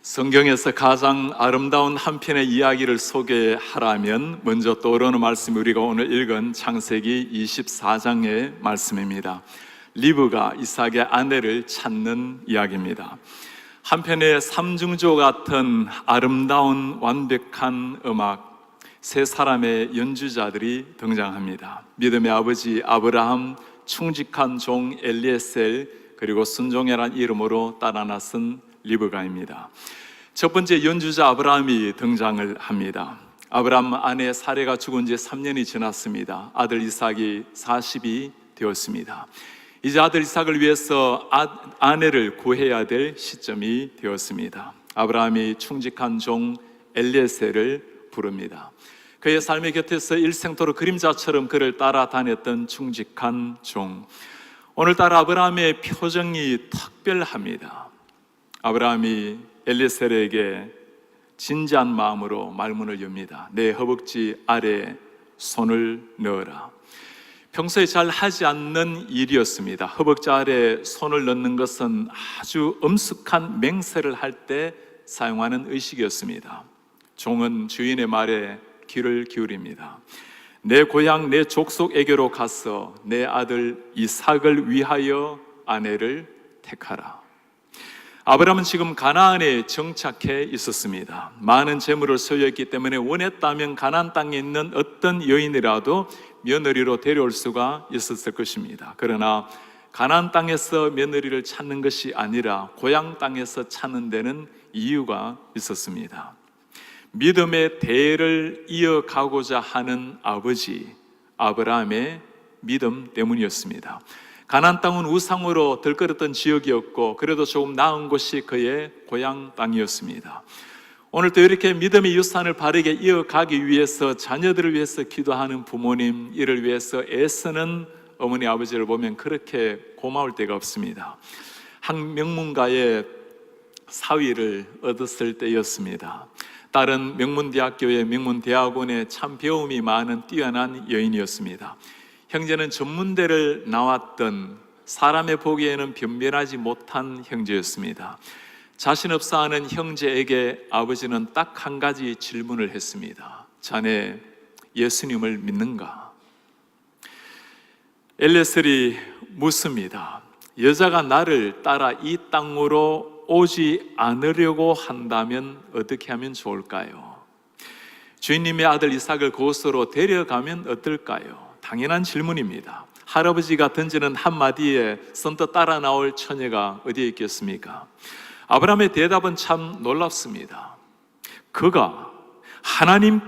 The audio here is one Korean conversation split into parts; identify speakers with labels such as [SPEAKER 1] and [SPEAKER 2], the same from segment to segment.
[SPEAKER 1] 성경에서 가장 아름다운 한 편의 이야기를 소개하라면 먼저 떠오르는 말씀이 우리가 오늘 읽은 창세기 24장의 말씀입니다. 리브가 이삭의 아내를 찾는 이야기입니다. 한편의 삼중조 같은 아름다운 완벽한 음악, 세 사람의 연주자들이 등장합니다. 믿음의 아버지 아브라함, 충직한 종 엘리에셀, 그리고 순종이라는 이름으로 따라 나선 리브가입니다. 첫 번째 연주자 아브라함이 등장을 합니다. 아브라함 아내 사레가 죽은 지 3년이 지났습니다. 아들 이삭이 40이 되었습니다. 이제 아들 이삭을 위해서 아내를 구해야 될 시점이 되었습니다. 아브라함이 충직한 종 엘리에셀을 부릅니다. 그의 삶의 곁에서 일생토록 그림자처럼 그를 따라다녔던 충직한 종. 오늘따라 아브라함의 표정이 특별합니다. 아브라함이 엘리에셀에게 진지한 마음으로 말문을 엽니다. 내 허벅지 아래에 손을 넣어라. 평소에 잘 하지 않는 일이었습니다. 허벅지 아래에 손을 넣는 것은 아주 엄숙한 맹세를 할 때 사용하는 의식이었습니다. 종은 주인의 말에 귀를 기울입니다. 내 고향 내 족속에게로 가서 내 아들 이삭을 위하여 아내를 택하라. 아브라함은 지금 가나안에 정착해 있었습니다. 많은 재물을 소유했기 때문에 원했다면 가나안 땅에 있는 어떤 여인이라도 며느리로 데려올 수가 있었을 것입니다. 그러나 가나안 땅에서 며느리를 찾는 것이 아니라 고향 땅에서 찾는 데는 이유가 있었습니다. 믿음의 대를 이어가고자 하는 아버지 아브라함의 믿음 때문이었습니다. 가나안 땅은 우상으로 들끓었던 지역이었고 그래도 조금 나은 곳이 그의 고향 땅이었습니다. 오늘도 이렇게 믿음의 유산을 바르게 이어가기 위해서 자녀들을 위해서 기도하는 부모님, 이를 위해서 애쓰는 어머니 아버지를 보면 그렇게 고마울 때가 없습니다. 한 명문가의 사위를 얻었을 때였습니다. 딸은 명문대학교의 명문대학원에 참 배움이 많은 뛰어난 여인이었습니다. 형제는 전문대를 나왔던 사람의 보기에는 변변하지 못한 형제였습니다. 자신 없어 하는 형제에게 아버지는 딱 한 가지 질문을 했습니다. 자네 예수님을 믿는가? 엘리에셀이 묻습니다. 여자가 나를 따라 이 땅으로 오지 않으려고 한다면 어떻게 하면 좋을까요? 주인님의 아들 이삭을 그곳으로 데려가면 어떨까요? 당연한 질문입니다. 할아버지가 던지는 한마디에 선뜻 따라 나올 처녀가 어디에 있겠습니까? 아브라함의 대답은 참 놀랍습니다. 하나님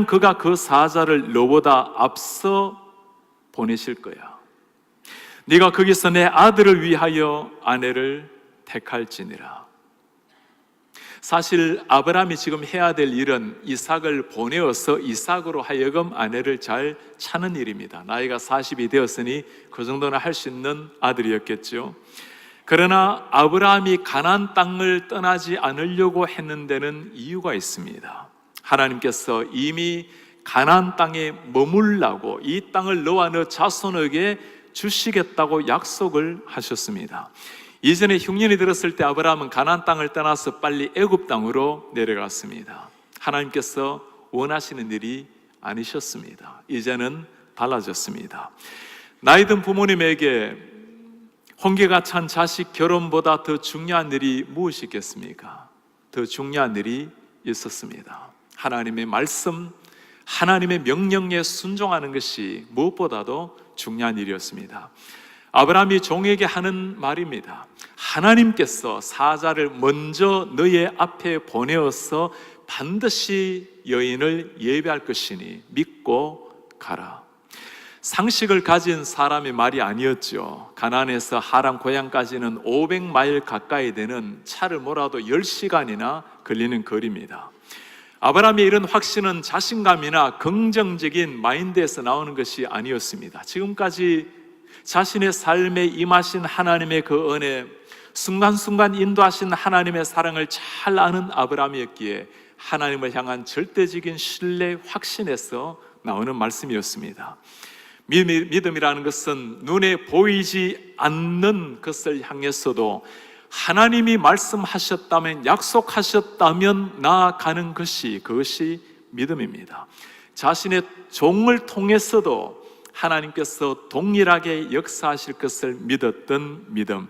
[SPEAKER 1] 그가 그 사자를 너보다 앞서 보내실 거야. 네가 거기서 내 아들을 위하여 아내를 택할지니라. 사실 아브라함이 지금 해야 될 일은 이삭을 보내어서 이삭으로 하여금 아내를 잘 찾는 일입니다. 나이가 40이 되었으니 그 정도는 할 수 있는 아들이었겠죠. 그러나 아브라함이 가나안 땅을 떠나지 않으려고 했는 데는 이유가 있습니다. 하나님께서 이미 가나안 땅에 머물라고 이 땅을 너와 너 자손에게 주시겠다고 약속을 하셨습니다. 이전에 흉년이 들었을 때 아브라함은 가나안 땅을 떠나서 빨리 애굽 땅으로 내려갔습니다. 하나님께서 원하시는 일이 아니셨습니다. 이제는 달라졌습니다. 나이든 부모님에게 홍게가 찬 자식 결혼보다 더 중요한 일이 무엇이 있겠습니까? 더 중요한 일이 있었습니다. 하나님의 말씀, 하나님의 명령에 순종하는 것이 무엇보다도 중요한 일이었습니다. 아브라함이 종에게 하는 말입니다. 하나님께서 사자를 먼저 너의 앞에 보내어서 반드시 여인을 예비할 것이니 믿고 가라. 상식을 가진 사람의 말이 아니었죠. 가나안에서 하란 고향까지는 500마일 가까이 되는 차를 몰아도 10시간이나 걸리는 거리입니다. 아브라함의 이런 확신은 자신감이나 긍정적인 마인드에서 나오는 것이 아니었습니다. 지금까지 자신의 삶에 임하신 하나님의 그 은혜, 순간순간 인도하신 하나님의 사랑을 잘 아는 아브라함이었기에 하나님을 향한 절대적인 신뢰, 확신에서 나오는 말씀이었습니다. 믿음이라는 것은 눈에 보이지 않는 것을 향해서도 하나님이 말씀하셨다면, 약속하셨다면 나아가는 것이, 그것이 믿음입니다. 자신의 종을 통해서도 하나님께서 동일하게 역사하실 것을 믿었던 믿음,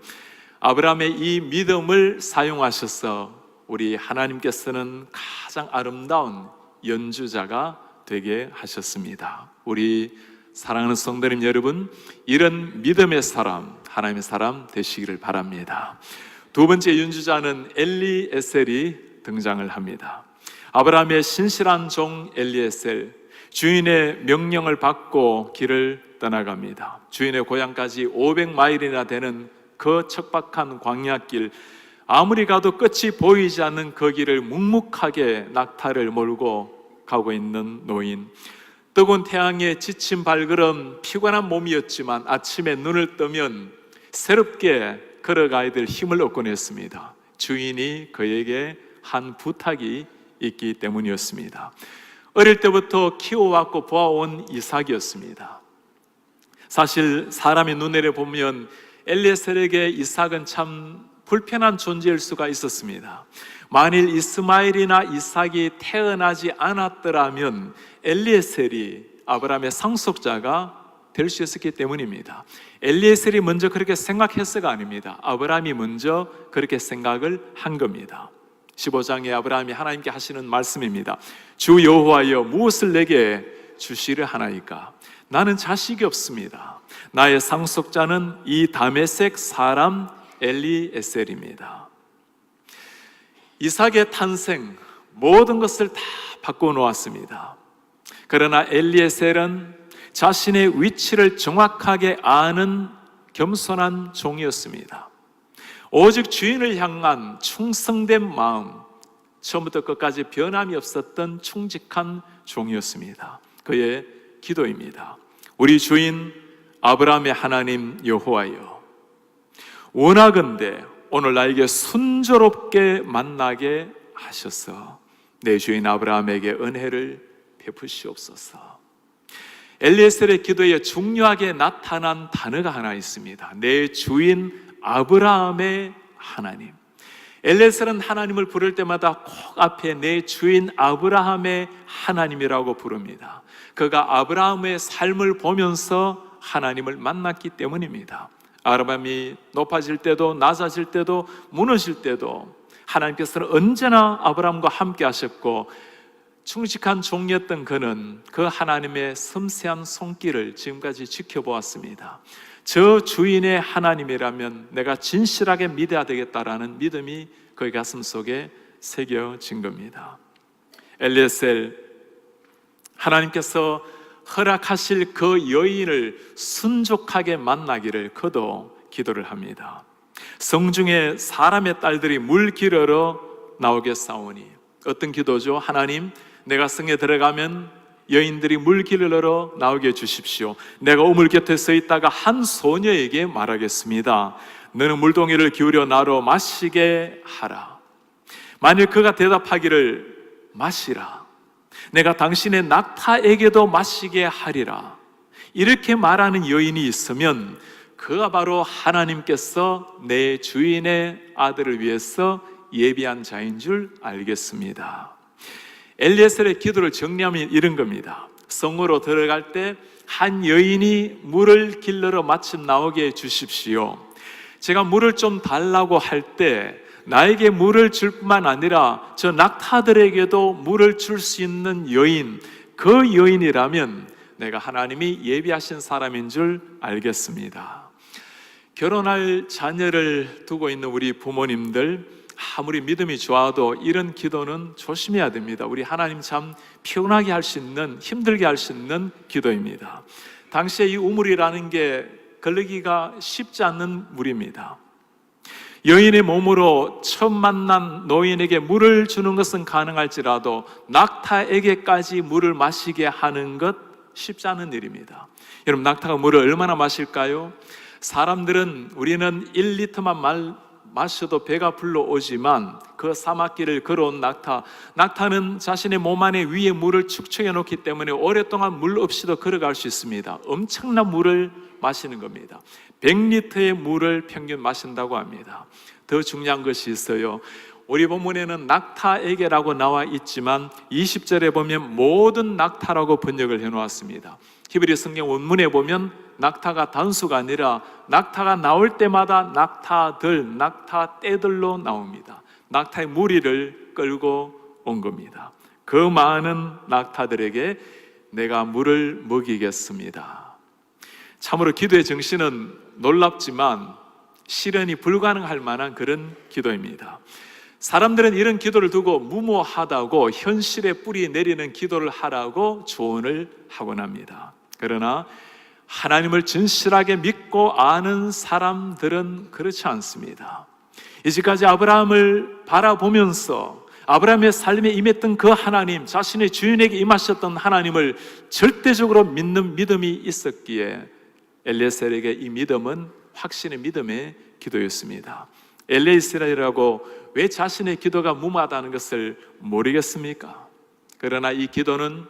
[SPEAKER 1] 아브라함의 이 믿음을 사용하셔서 우리 하나님께서는 가장 아름다운 연주자가 되게 하셨습니다. 우리 사랑하는 성도님 여러분, 이런 믿음의 사람, 하나님의 사람 되시기를 바랍니다. 두 번째 연주자는 엘리에셀이 등장을 합니다. 아브라함의 신실한 종 엘리에셀, 주인의 명령을 받고 길을 떠나갑니다. 주인의 고향까지 500마일이나 되는 그 척박한 광야길, 아무리 가도 끝이 보이지 않는 그 길을 묵묵하게 낙타를 몰고 가고 있는 노인, 뜨거운 태양에 지친 발걸음, 피곤한 몸이었지만 아침에 눈을 뜨면 새롭게 걸어가야 될 힘을 얻곤 했습니다. 주인이 그에게 한 부탁이 있기 때문이었습니다. 어릴 때부터 키워왔고 보아온 이삭이었습니다. 사실 사람의 눈에 보면 엘리에셀에게 이삭은 참 불편한 존재일 수가 있었습니다. 만일 이스마엘이나 이삭이 태어나지 않았더라면 엘리에셀이 아브라함의 상속자가 될 수 있었기 때문입니다. 엘리에셀이 먼저 그렇게 생각했어가 아닙니다. 아브라함이 먼저 그렇게 생각을 한 겁니다. 15장에 아브라함이 하나님께 하시는 말씀입니다. 주 여호와여, 무엇을 내게 주시려 하나이까? 나는 자식이 없습니다. 나의 상속자는 이 다메섹 사람 엘리에셀입니다. 이삭의 탄생, 모든 것을 다 바꿔놓았습니다. 그러나 엘리에셀은 자신의 위치를 정확하게 아는 겸손한 종이었습니다. 오직 주인을 향한 충성된 마음, 처음부터 끝까지 변함이 없었던 충직한 종이었습니다. 그의 기도입니다. 우리 주인 아브라함의 하나님 여호와여, 원하건대 오늘 나에게 순조롭게 만나게 하셔서 내 주인 아브라함에게 은혜를 베푸시옵소서. 엘리에셀의 기도에 중요하게 나타난 단어가 하나 있습니다. 내 주인 아브라함의 하나님. 엘리에셀은 하나님을 부를 때마다 꼭 앞에 내 주인 아브라함의 하나님이라고 부릅니다. 그가 아브라함의 삶을 보면서 하나님을 만났기 때문입니다. 아브라함이 높아질 때도 낮아질 때도 무너질 때도 하나님께서는 언제나 아브라함과 함께 하셨고, 충직한 종이었던 그는 그 하나님의 섬세한 손길을 지금까지 지켜보았습니다. 저 주인의 하나님이라면 내가 진실하게 믿어야 되겠다라는 믿음이 그의 가슴 속에 새겨진 겁니다. 엘리에셀, 하나님께서 허락하실 그 여인을 순족하게 만나기를 그도 기도를 합니다. 성중에 사람의 딸들이 물 기르러 나오겠사오니, 어떤 기도죠? 하나님, 내가 성에 들어가면 여인들이 물 기르러 나오게 해주십시오. 내가 우물 곁에 서 있다가 한 소녀에게 말하겠습니다. 너는 물동이를 기울여 나로 마시게 하라. 만일 그가 대답하기를 마시라, 내가 당신의 낙타에게도 마시게 하리라, 이렇게 말하는 여인이 있으면 그가 바로 하나님께서 내 주인의 아들을 위해서 예비한 자인 줄 알겠습니다. 엘리에셀의 기도를 정리하면 이런 겁니다. 성으로 들어갈 때 한 여인이 물을 길러러 마침 나오게 해주십시오. 제가 물을 좀 달라고 할 때 나에게 물을 줄 뿐만 아니라 저 낙타들에게도 물을 줄 수 있는 여인, 그 여인이라면 내가 하나님이 예비하신 사람인 줄 알겠습니다. 결혼할 자녀를 두고 있는 우리 부모님들, 아무리 믿음이 좋아도 이런 기도는 조심해야 됩니다. 우리 하나님 참 피곤하게 할 수 있는, 힘들게 할 수 있는 기도입니다. 당시에 이 우물이라는 게 걸리기가 쉽지 않는 물입니다. 여인의 몸으로 처음 만난 노인에게 물을 주는 것은 가능할지라도 낙타에게까지 물을 마시게 하는 것 쉽지 않은 일입니다. 여러분, 낙타가 물을 얼마나 마실까요? 사람들은, 우리는 1리터만 마셔도 배가 불러오지만 그 사막길을 걸어온 낙타는 자신의 몸 안에 위에 물을 축적해 놓기 때문에 오랫동안 물 없이도 걸어갈 수 있습니다. 엄청난 물을 마시는 겁니다. 100리터의 물을 평균 마신다고 합니다. 더 중요한 것이 있어요. 우리 본문에는 낙타에게라고 나와 있지만 20절에 보면 모든 낙타라고 번역을 해놓았습니다. 히브리 성경 원문에 보면 낙타가 단수가 아니라 낙타가 나올 때마다 낙타들, 낙타떼들로 나옵니다. 낙타의 무리를 끌고 온 겁니다. 그 많은 낙타들에게 내가 물을 먹이겠습니다. 참으로 기도의 정신은 놀랍지만 실현이 불가능할 만한 그런 기도입니다. 사람들은 이런 기도를 두고 무모하다고 현실에 뿌리 내리는 기도를 하라고 조언을 하곤 합니다. 그러나 하나님을 진실하게 믿고 아는 사람들은 그렇지 않습니다. 이제까지 아브라함을 바라보면서 아브라함의 삶에 임했던 그 하나님, 자신의 주인에게 임하셨던 하나님을 절대적으로 믿는 믿음이 있었기에 엘리에셀에게 이 믿음은 확신의 믿음의 기도였습니다. 엘리에셀이라고 왜 자신의 기도가 무마하다는 것을 모르겠습니까? 그러나 이 기도는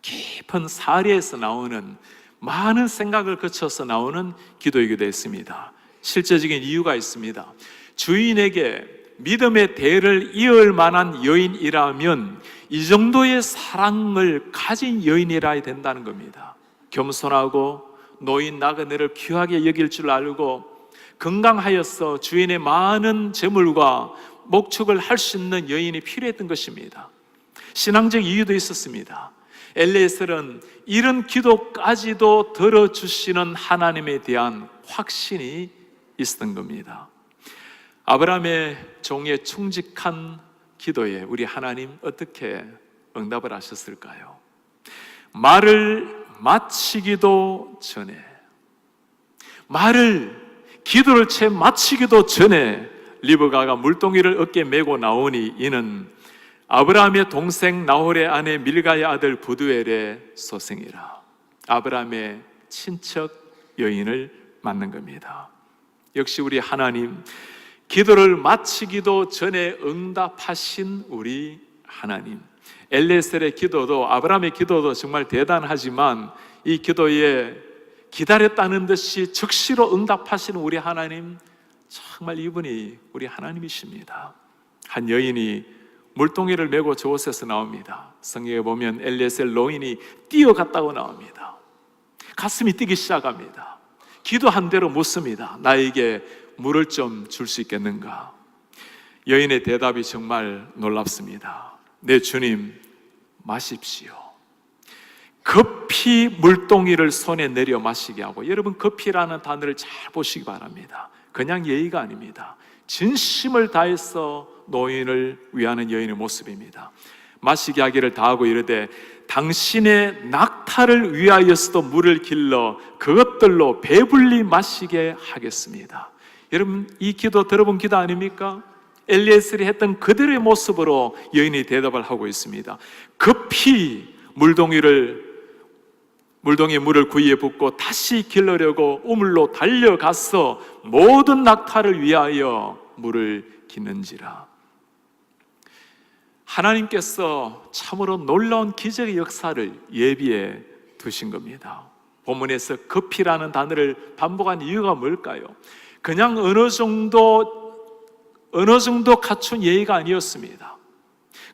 [SPEAKER 1] 깊은 사리에서 나오는, 많은 생각을 거쳐서 나오는 기도이기도 했습니다. 실제적인 이유가 있습니다. 주인에게 믿음의 대를 이을 만한 여인이라면 이 정도의 사랑을 가진 여인이라야 된다는 겁니다. 겸손하고 노인 나그네를 귀하게 여길 줄 알고 건강하여서 주인의 많은 재물과 목축을 할 수 있는 여인이 필요했던 것입니다. 신앙적 이유도 있었습니다. 엘리에셀은 이런 기도까지도 들어주시는 하나님에 대한 확신이 있었던 겁니다. 아브라함의 종의 충직한 기도에 우리 하나님 어떻게 응답을 하셨을까요? 말을 마치기도 전에, 기도를 채 마치기도 전에 리브가가 물동이를 어깨에 메고 나오니 이는 아브라함의 동생 나홀의 아내 밀가의 아들 부두엘의 소생이라. 아브라함의 친척 여인을 만난 겁니다. 역시 우리 하나님, 기도를 마치기도 전에 응답하신 우리 하나님. 엘리에셀의 기도도 아브라함의 기도도 정말 대단하지만 이 기도에 기다렸다는 듯이 즉시로 응답하시는 우리 하나님, 정말 이분이 우리 하나님이십니다. 한 여인이 물동이를 메고 저곳에서 나옵니다. 성경에 보면 엘리에셀 노인이 뛰어갔다고 나옵니다. 가슴이 뛰기 시작합니다. 기도한 대로 묻습니다. 나에게 물을 좀 줄 수 있겠는가? 여인의 대답이 정말 놀랍습니다. 내 주님, 마십시오. 급히 물동이를 손에 내려 마시게 하고, 여러분 급히라는 단어를 잘 보시기 바랍니다. 그냥 예의가 아닙니다. 진심을 다해서 노인을 위하는 여인의 모습입니다. 마시게 하기를 다하고 이르되 당신의 낙타를 위하여서도 물을 길러 그것들로 배불리 마시게 하겠습니다. 여러분 이 기도 들어본 기도 아닙니까? 엘리에셀이 했던 그들의 모습으로 여인이 대답을 하고 있습니다. 급히 물동이 물을 구이에 붓고 다시 길러려고 우물로 달려가서 모든 낙타를 위하여 물을 기는지라. 하나님께서 참으로 놀라운 기적의 역사를 예비해 두신 겁니다. 본문에서 급히라는 단어를 반복한 이유가 뭘까요? 그냥 어느 정도 갖춘 예의가 아니었습니다.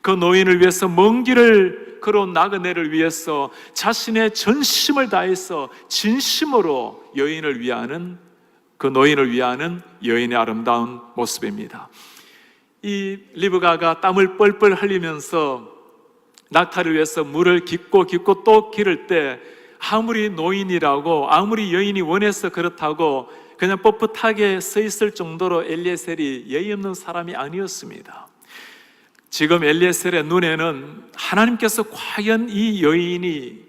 [SPEAKER 1] 그 노인을 위해서 먼 길을 걸어온 나그네를 위해서 자신의 전심을 다해서 진심으로 여인을 위하는, 그 노인을 위하는 여인의 아름다운 모습입니다. 이 리브가가 땀을 뻘뻘 흘리면서 낙타를 위해서 물을 깃고 또 기를 때 아무리 노인이라고, 아무리 여인이 원해서 그렇다고 그냥 뻣뻣하게 서 있을 정도로 엘리에셀이 예의 없는 사람이 아니었습니다. 지금 엘리에셀의 눈에는 하나님께서 과연 이 여인이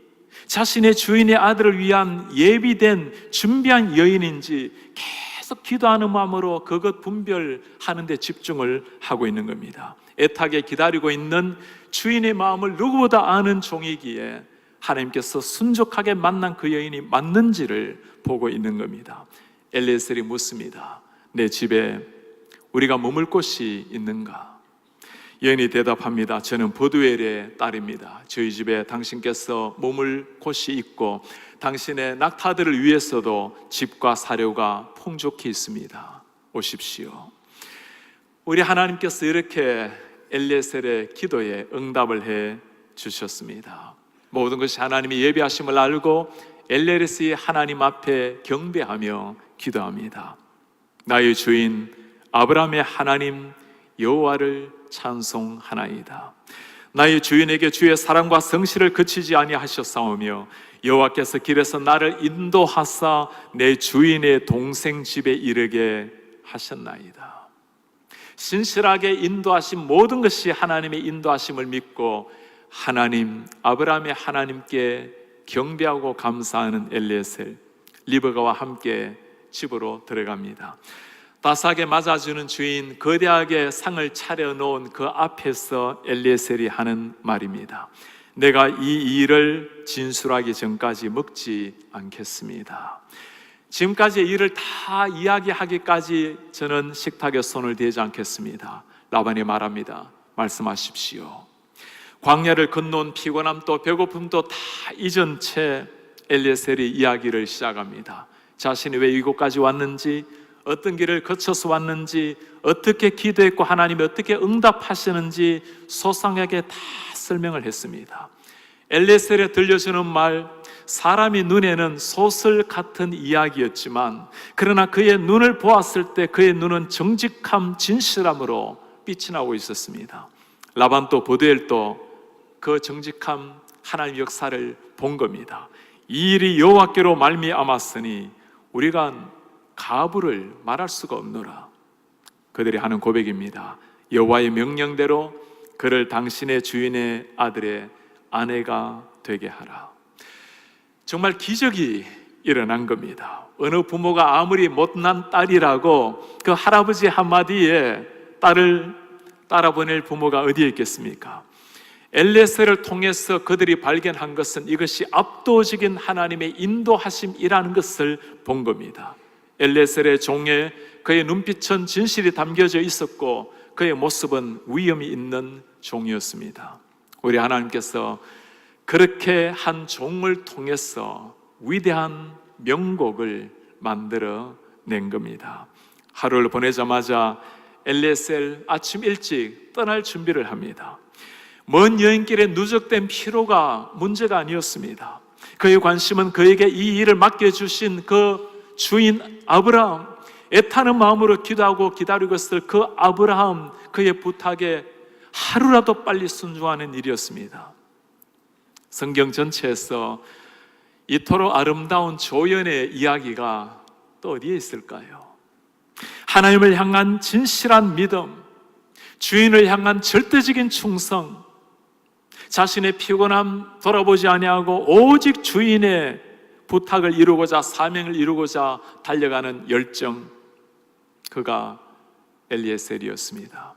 [SPEAKER 1] 자신의 주인의 아들을 위한 예비된 준비한 여인인지 계속 기도하는 마음으로 그것 분별하는 데 집중을 하고 있는 겁니다. 애타게 기다리고 있는 주인의 마음을 누구보다 아는 종이기에 하나님께서 순종하게 만난 그 여인이 맞는지를 보고 있는 겁니다. 엘리에셀이 묻습니다. 내 집에 우리가 머물 곳이 있는가? 여인이 대답합니다. 저는 부두엘의 딸입니다. 저희 집에 당신께서 머물 곳이 있고 당신의 낙타들을 위해서도 집과 사료가 풍족히 있습니다. 오십시오. 우리 하나님께서 이렇게 엘리에셀의 기도에 응답을 해 주셨습니다. 모든 것이 하나님의 예비하심을 알고 엘리에셀이 하나님 앞에 경배하며 기도합니다. 나의 주인 아브라함의 하나님 여호와를 찬송하나이다. 나의 주인에게 주의 사랑과 성실을 그치지 아니하셨사오며 여호와께서 길에서 나를 인도하사 내 주인의 동생 집에 이르게 하셨나이다. 신실하게 인도하신 모든 것이 하나님의 인도하심을 믿고 하나님, 아브라함의 하나님께 경배하고 감사하는 엘리에셀, 리브가와 함께 집으로 들어갑니다. 따스하게 맞아주는 주인, 거대하게 상을 차려놓은 그 앞에서 엘리에셀이 하는 말입니다. 내가 이 일을 진술하기 전까지 먹지 않겠습니다. 지금까지의 일을 다 이야기하기까지 저는 식탁에 손을 대지 않겠습니다. 라반이 말합니다. 말씀하십시오. 광야를 건너온 피곤함도 배고픔도 다 잊은 채 엘리에셀이 이야기를 시작합니다. 자신이 왜 이곳까지 왔는지, 어떤 길을 거쳐서 왔는지, 어떻게 기도했고 하나님이 어떻게 응답하시는지 소상하게 다 설명을 했습니다. 엘리에셀에 들려주는 말, 사람이 눈에는 소설 같은 이야기였지만 그러나 그의 눈을 보았을 때 그의 눈은 정직함, 진실함으로 빛이 나고 있었습니다. 라반도 보드엘도 그 정직함, 하나님의 역사를 본 겁니다. 이 일이 여호와께로 말미암았으니 우리가 가부를 말할 수가 없노라. 그들이 하는 고백입니다. 여호와의 명령대로 그를 당신의 주인의 아들의 아내가 되게 하라. 정말 기적이 일어난 겁니다. 어느 부모가 아무리 못난 딸이라고 그 할아버지 한마디에 딸을 따라보낼 부모가 어디에 있겠습니까? 엘리에셀을 통해서 그들이 발견한 것은 이것이 압도적인 하나님의 인도하심이라는 것을 본 겁니다. 엘리에셀의 종에 그의 눈빛은 진실이 담겨져 있었고 그의 모습은 위엄이 있는 종이었습니다. 우리 하나님께서 그렇게 한 종을 통해서 위대한 명곡을 만들어 낸 겁니다. 하루를 보내자마자 엘리에셀 아침 일찍 떠날 준비를 합니다. 먼 여행길에 누적된 피로가 문제가 아니었습니다. 그의 관심은 그에게 이 일을 맡겨주신 그 주인 아브라함, 애타는 마음으로 기도하고 기다리고 있을 그 아브라함, 그의 부탁에 하루라도 빨리 순종하는 일이었습니다. 성경 전체에서 이토록 아름다운 조연의 이야기가 또 어디에 있을까요? 하나님을 향한 진실한 믿음, 주인을 향한 절대적인 충성, 자신의 피곤함 돌아보지 아니하고 오직 주인의 부탁을 이루고자, 사명을 이루고자 달려가는 열정, 그가 엘리에셀이었습니다.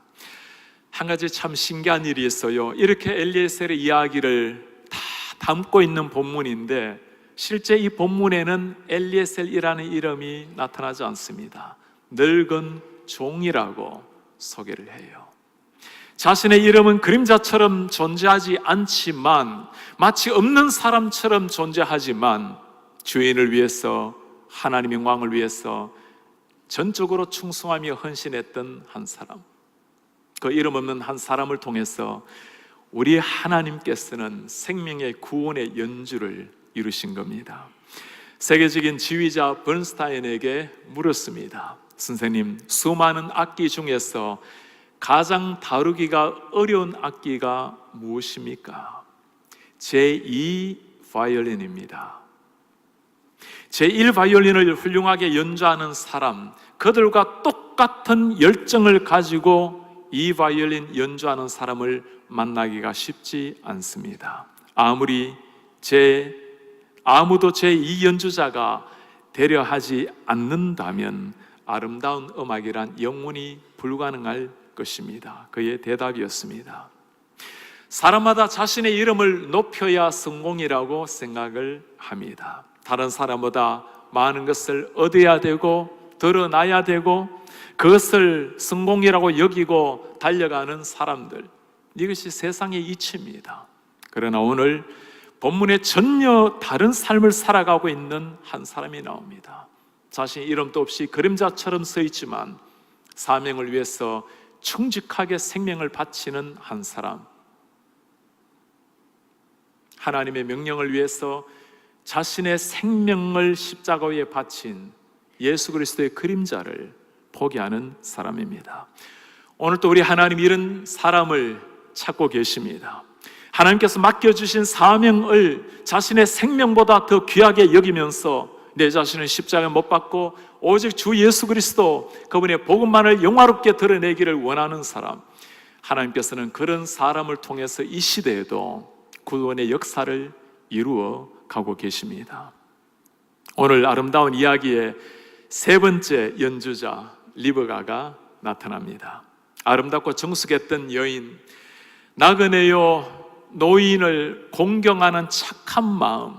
[SPEAKER 1] 한 가지 참 신기한 일이 있어요. 이렇게 엘리에셀의 이야기를 다 담고 있는 본문인데 실제 이 본문에는 엘리에셀이라는 이름이 나타나지 않습니다. 늙은 종이라고 소개를 해요. 자신의 이름은 그림자처럼 존재하지 않지만, 마치 없는 사람처럼 존재하지만 주인을 위해서, 하나님의 왕을 위해서 전적으로 충성하며 헌신했던 한 사람, 그 이름 없는 한 사람을 통해서 우리 하나님께서는 생명의 구원의 연주를 이루신 겁니다. 세계적인 지휘자 번스타인에게 물었습니다. 선생님, 수많은 악기 중에서 가장 다루기가 어려운 악기가 무엇입니까? 제2 바이올린입니다. 제1 바이올린을 훌륭하게 연주하는 사람, 그들과 똑같은 열정을 가지고 이 바이올린 연주하는 사람을 만나기가 쉽지 않습니다. 아무도 제2 연주자가 되려 하지 않는다면 아름다운 음악이란 영원히 불가능할 것입니다. 그의 대답이었습니다. 사람마다 자신의 이름을 높여야 성공이라고 생각을 합니다. 다른 사람보다 많은 것을 얻어야 되고 드러나야 되고 그것을 성공이라고 여기고 달려가는 사람들, 이것이 세상의 이치입니다. 그러나 오늘 본문에 전혀 다른 삶을 살아가고 있는 한 사람이 나옵니다. 자신의 이름도 없이 그림자처럼 서 있지만 사명을 위해서 충직하게 생명을 바치는 한 사람, 하나님의 명령을 위해서 자신의 생명을 십자가 위에 바친 예수 그리스도의 그림자를 포기하는 사람입니다. 오늘도 우리 하나님 이런 사람을 찾고 계십니다. 하나님께서 맡겨주신 사명을 자신의 생명보다 더 귀하게 여기면서 내 자신을 십자가에 못 박고 오직 주 예수 그리스도 그분의 복음만을 영화롭게 드러내기를 원하는 사람, 하나님께서는 그런 사람을 통해서 이 시대에도 구원의 역사를 이루어 가고 계십니다. 오늘 아름다운 이야기의 세 번째 연주자 리브가가 나타납니다. 아름답고 정숙했던 여인, 나그네요 노인을 공경하는 착한 마음,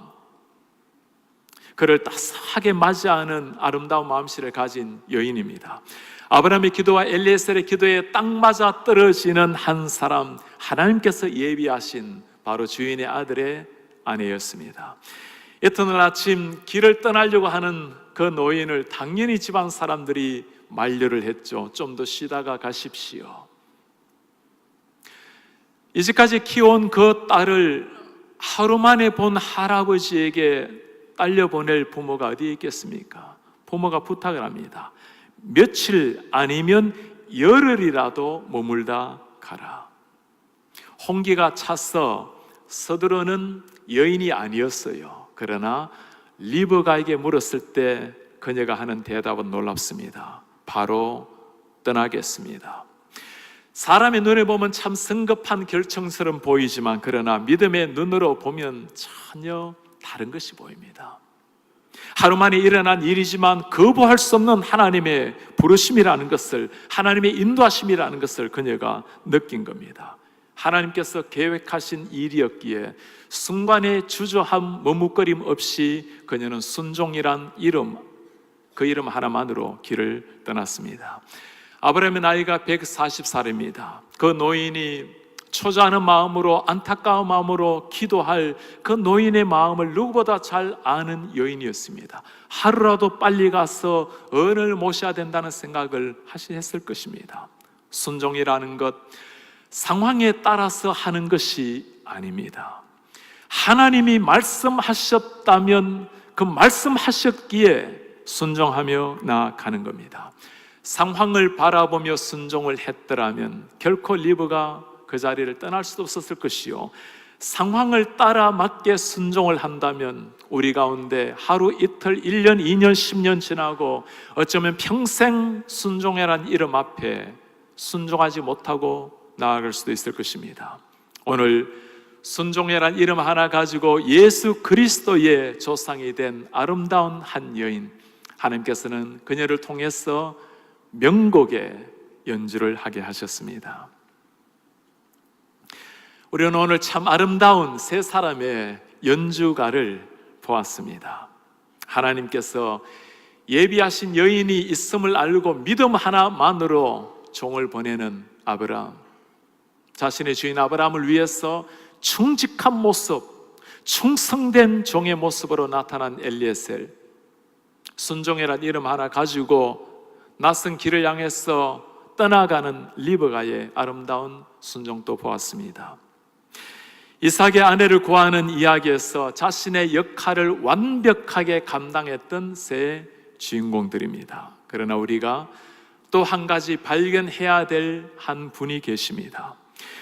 [SPEAKER 1] 그를 따스하게 맞이하는 아름다운 마음씨를 가진 여인입니다. 아브라함의 기도와 엘리에셀의 기도에 딱 맞아 떨어지는 한 사람, 하나님께서 예비하신 바로 주인의 아들의 아내였습니다. 이튿날 아침 길을 떠나려고 하는 그 노인을 당연히 집안 사람들이 만류를 했죠. 좀 더 쉬다가 가십시오. 이제까지 키워온 그 딸을 하루 만에 본 할아버지에게 딸려보낼 부모가 어디에 있겠습니까? 부모가 부탁을 합니다. 며칠 아니면 열흘이라도 머물다 가라. 홍기가 차서 서두르는 여인이 아니었어요. 그러나 리브가에게 물었을 때 그녀가 하는 대답은 놀랍습니다. 바로 떠나겠습니다. 사람의 눈에 보면 참 성급한 결정처럼 보이지만 그러나 믿음의 눈으로 보면 전혀 다른 것이 보입니다. 하루 만에 일어난 일이지만 거부할 수 없는 하나님의 부르심이라는 것을, 하나님의 인도하심이라는 것을 그녀가 느낀 겁니다. 하나님께서 계획하신 일이었기에 순간의 주저함, 머뭇거림 없이 그녀는 순종이란 이름, 그 이름 하나만으로 길을 떠났습니다. 아브라함의 나이가 140살입니다. 그 노인이 초조하는 마음으로, 안타까운 마음으로 기도할 그 노인의 마음을 누구보다 잘 아는 여인이었습니다. 하루라도 빨리 가서 언을 모셔야 된다는 생각을 했을 것입니다. 순종이라는 것, 상황에 따라서 하는 것이 아닙니다. 하나님이 말씀하셨다면 그 말씀하셨기에 순종하며 나아가는 겁니다. 상황을 바라보며 순종을 했더라면 결코 리브가 그 자리를 떠날 수도 없었을 것이요, 상황을 따라 맞게 순종을 한다면 우리 가운데 하루 이틀 1년 2년 10년 지나고 어쩌면 평생 순종이란 이름 앞에 순종하지 못하고 나아갈 수도 있을 것입니다. 오늘 순종이란 이름 하나 가지고 예수 그리스도의 조상이 된 아름다운 한 여인, 하나님께서는 그녀를 통해서 명곡의 연주를 하게 하셨습니다. 우리는 오늘 참 아름다운 세 사람의 연주가를 보았습니다. 하나님께서 예비하신 여인이 있음을 알고 믿음 하나만으로 종을 보내는 아브라함, 자신의 주인 아브라함을 위해서 충직한 모습, 충성된 종의 모습으로 나타난 엘리에셀, 순종이란 이름 하나 가지고 낯선 길을 향해서 떠나가는 리브가의 아름다운 순종도 보았습니다. 이삭의 아내를 구하는 이야기에서 자신의 역할을 완벽하게 감당했던 세 주인공들입니다. 그러나 우리가 또 한 가지 발견해야 될 한 분이 계십니다.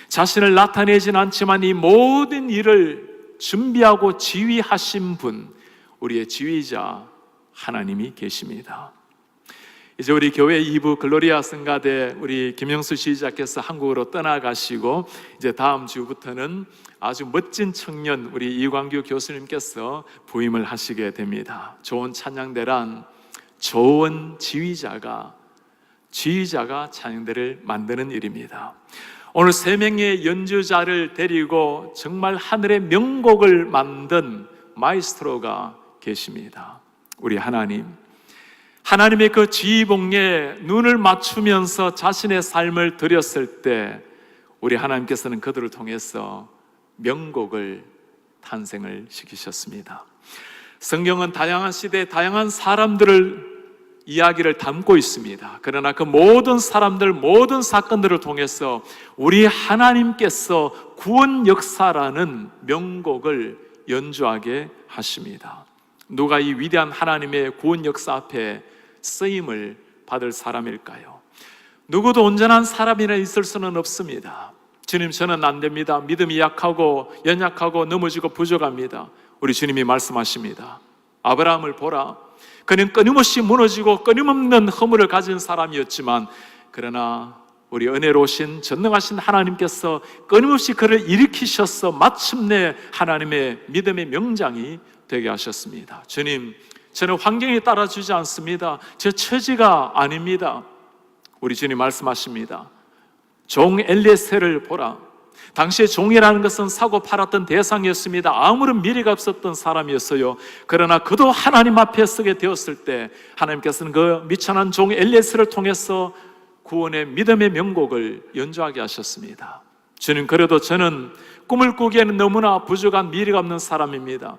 [SPEAKER 1] 자신을 나타내진 않지만 이 모든 일을 준비하고 지휘하신 분, 우리의 지휘자 하나님이 계십니다. 이제 우리 교회 2부 글로리아 성가대 우리 김영수 시작께서 한국으로 떠나가시고 이제 다음 주부터는 아주 멋진 청년 우리 이광규 교수님께서 부임을 하시게 됩니다. 좋은 찬양대란, 좋은 지휘자가 찬양대를 만드는 일입니다. 오늘 3명의 연주자를 데리고 정말 하늘의 명곡을 만든 마이스트로가 계십니다. 우리 하나님의 그 지휘봉에 눈을 맞추면서 자신의 삶을 드렸을 때 우리 하나님께서는 그들을 통해서 명곡을 탄생을 시키셨습니다. 성경은 다양한 시대에 다양한 사람들을 이야기를 담고 있습니다. 그러나 그 모든 사람들, 모든 사건들을 통해서 우리 하나님께서 구원 역사라는 명곡을 연주하게 하십니다. 누가 이 위대한 하나님의 구원 역사 앞에 쓰임을 받을 사람일까요? 누구도 온전한 사람이나 있을 수는 없습니다. 주님, 저는 안 됩니다. 믿음이 약하고 연약하고 넘어지고 부족합니다. 우리 주님이 말씀하십니다. 아브라함을 보라. 그는 끊임없이 무너지고 끊임없는 허물을 가진 사람이었지만, 그러나 우리 은혜로우신 전능하신 하나님께서 끊임없이 그를 일으키셔서 마침내 하나님의 믿음의 명장이 되게 하셨습니다. 주님, 저는 환경에 따라주지 않습니다. 제 처지가 아닙니다. 우리 주님 말씀하십니다. 종 엘리에셀을 보라. 당시에 종이라는 것은 사고 팔았던 대상이었습니다. 아무런 미래가 없었던 사람이었어요. 그러나 그도 하나님 앞에 서게 되었을 때 하나님께서는 그 미천한 종 엘리에셀을 통해서 구원의 믿음의 명곡을 연주하게 하셨습니다. 주님, 그래도 저는 꿈을 꾸기에는 너무나 부족한 미래가 없는 사람입니다.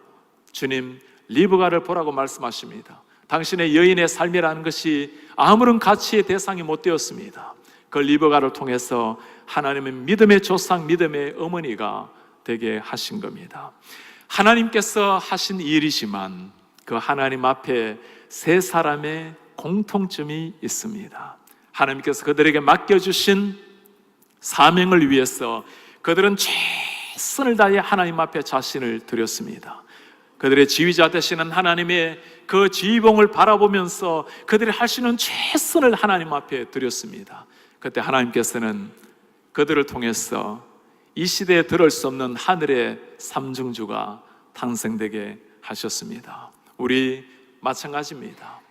[SPEAKER 1] 주님, 리브가를 보라고 말씀하십니다. 당신의 여인의 삶이라는 것이 아무런 가치의 대상이 못 되었습니다. 그 리브가를 통해서 하나님의 믿음의 조상, 믿음의 어머니가 되게 하신 겁니다. 하나님께서 하신 일이지만 그 하나님 앞에 세 사람의 공통점이 있습니다. 하나님께서 그들에게 맡겨주신 사명을 위해서 그들은 최선을 다해 하나님 앞에 자신을 드렸습니다. 그들의 지휘자 되시는 하나님의 그 지휘봉을 바라보면서 그들이 할 수 있는 최선을 하나님 앞에 드렸습니다. 그때 하나님께서는 그들을 통해서 이 시대에 들을 수 없는 하늘의 삼중주가 탄생되게 하셨습니다. 우리 마찬가지입니다.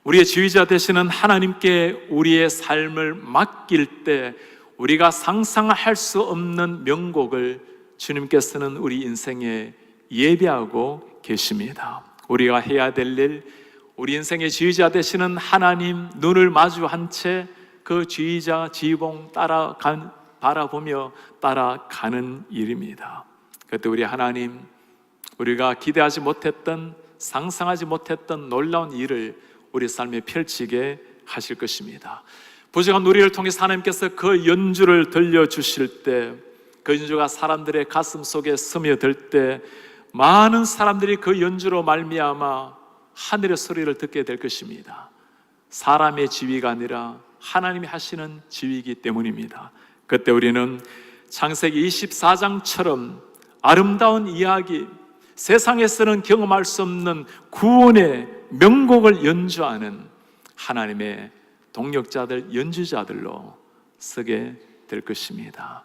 [SPEAKER 1] 우리의 지휘자 되시는 하나님께 우리의 삶을 맡길 때 우리가 상상할 수 없는 명곡을 주님께서는 우리 인생에 예배하고 계십니다. 우리가 해야 될 일, 우리 인생의 지휘자 되시는 하나님 눈을 마주한 채 그 지휘자 지휘봉 바라보며 따라가는 일입니다. 그때 우리 하나님, 우리가 기대하지 못했던, 상상하지 못했던 놀라운 일을 우리 삶에 펼치게 하실 것입니다. 부족한 우리를 통해서 하나님께서 그 연주를 들려주실 때, 그 연주가 사람들의 가슴 속에 스며들 때 많은 사람들이 그 연주로 말미암아 하늘의 소리를 듣게 될 것입니다. 사람의 지위가 아니라 하나님이 하시는 지위이기 때문입니다. 그때 우리는 창세기 24장처럼 아름다운 이야기, 세상에서는 경험할 수 없는 구원의 명곡을 연주하는 하나님의 동력자들, 연주자들로 서게 될 것입니다.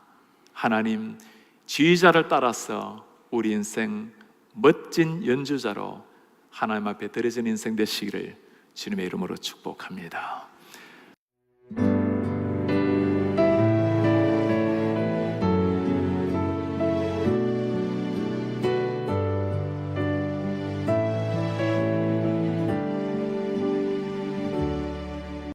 [SPEAKER 1] 하나님, 지휘자를 따라서 우리 인생 멋진 연주자로 하나님 앞에 드려진 인생 되시기를 주님의 이름으로 축복합니다.